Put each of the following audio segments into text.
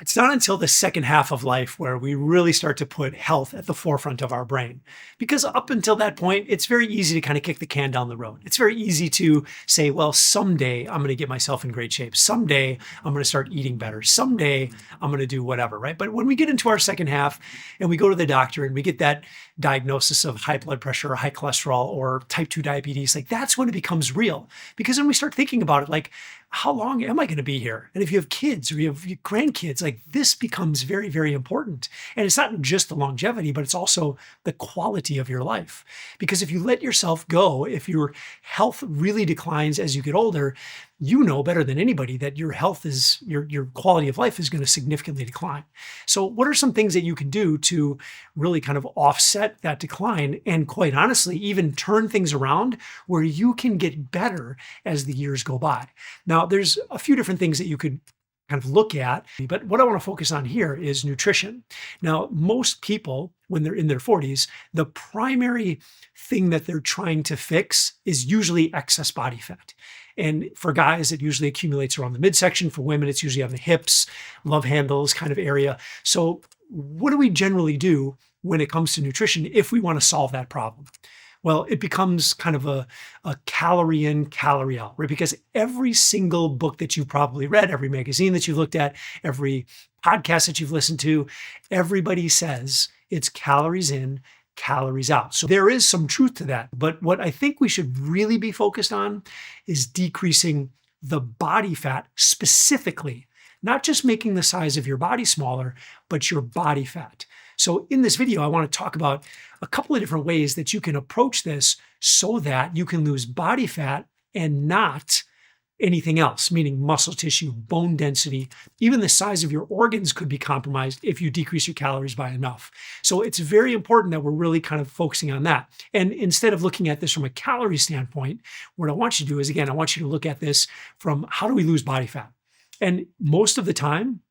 It's not until the second half of life where we really start to put health at the forefront of our brain. Because up until that point, it's very easy to kind of kick the can down the road. It's very easy to say, well, someday I'm going to get myself in great shape. Someday I'm going to start eating better. Someday I'm going to do whatever, right? But when we get into our second half and we go to the doctor and we get that diagnosis of high blood pressure or high cholesterol or type 2 diabetes, like that's when it becomes real. Because then we start thinking about it like, how long am I going to be here? And if you have kids or you have grandkids, like this becomes very, very important. And it's not just the longevity, but it's also the quality of your life. Because if you let yourself go, if your health really declines as you get older, you know better than anybody that your health is, your quality of life is going to significantly decline. So what are some things that you can do to really kind of offset that decline and quite honestly, even turn things around where you can get better as the years go by? Now, there's a few different things that you could kind of look at, but what I want to focus on here is nutrition. Now, most people, when they're in their 40s, the primary thing that they're trying to fix is usually excess body fat. And for guys, it usually accumulates around the midsection. For women, it's usually on the hips, love handles kind of area. So what do we generally do when it comes to nutrition if we want to solve that problem? Well, it becomes kind of a calorie in, calorie out, right? Because every single book that you've probably read, every magazine that you've looked at, every podcast that you've listened to, everybody says it's calories in, calories out. So there is some truth to that. But what I think we should really be focused on is decreasing the body fat specifically, not just making the size of your body smaller, but your body fat. So in this video, I want to talk about a couple of different ways that you can approach this so that you can lose body fat and not anything else, meaning muscle tissue, bone density, even the size of your organs could be compromised if you decrease your calories by enough. So it's very important that we're really kind of focusing on that. And instead of looking at this from a calorie standpoint, what I want you to do is, again, I want you to look at this from how do we lose body fat? And most of the time,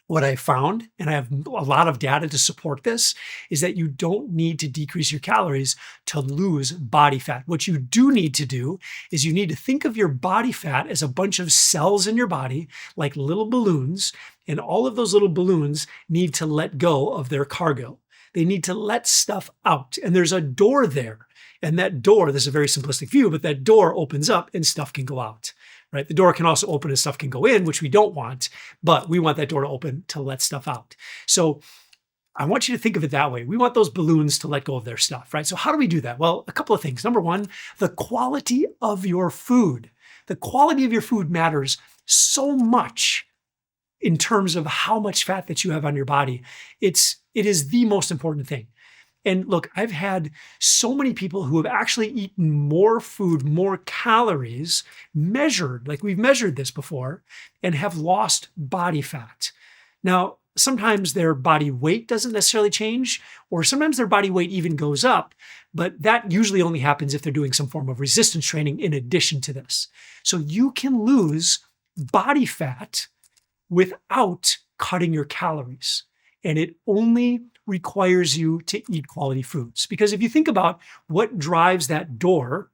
what I found, and I have a lot of data to support this, is that you don't need to decrease your calories to lose body fat. What you do need to do is you need to think of your body fat as a bunch of cells in your body, like little balloons, and all of those little balloons need to let go of their cargo. They need to let stuff out, and there's a door there. And that door, this is a very simplistic view, but that door opens up and stuff can go out. Right? The door can also open and stuff can go in, which we don't want, but we want that door to open to let stuff out. So I want you to think of it that way. We want those balloons to let go of their stuff, right? So how do we do that? Well, a couple of things. Number one, the quality of your food. The quality of your food matters so much in terms of how much fat that you have on your body. It is the most important thing. And look, I've had so many people who have actually eaten more food, more calories measured, like we've measured this before, and have lost body fat. Now, sometimes their body weight doesn't necessarily change, or sometimes their body weight even goes up, but that usually only happens if they're doing some form of resistance training in addition to this. So you can lose body fat without cutting your calories. And it only requires you to eat quality foods. Because if you think about what drives that door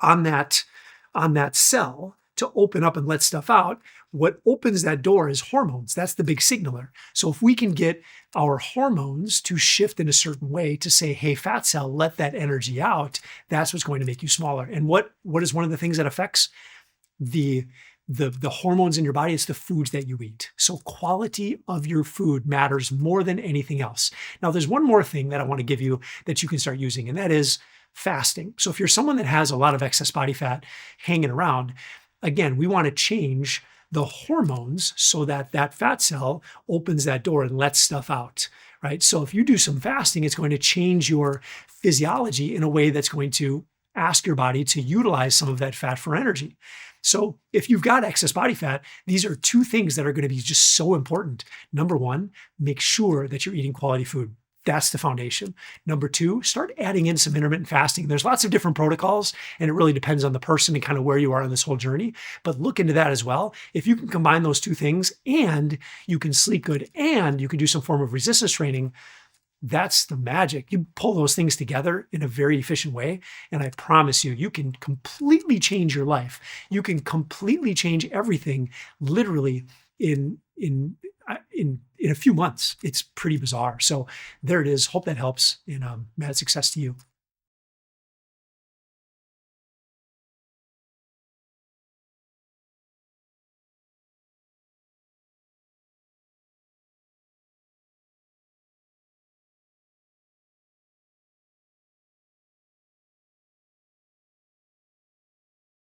on that cell to open up and let stuff out, what opens that door is hormones. That's the big signaler. So if we can get our hormones to shift in a certain way to say, hey, fat cell, let that energy out, that's what's going to make you smaller. And what is one of the things that affects the hormones in your body? It's the foods that you eat. So quality of your food matters more than anything else. Now, there's one more thing that I want to give you that you can start using, and that is fasting. So if you're someone that has a lot of excess body fat hanging around, again, we want to change the hormones so that that fat cell opens that door and lets stuff out, right? So if you do some fasting, it's going to change your physiology in a way that's going to ask your body to utilize some of that fat for energy. So if you've got excess body fat, these are two things that are going to be just so important. Number one, make sure that you're eating quality food. That's the foundation. Number two, start adding in some intermittent fasting. There's lots of different protocols, and it really depends on the person and kind of where you are on this whole journey. But look into that as well. If you can combine those two things and you can sleep good and you can do some form of resistance training, that's the magic. You pull those things together in a very efficient way, and I promise you, you can completely change your life. You can completely change everything literally in in a few months. It's pretty bizarre. So there it is. Hope that helps. And mad success to you.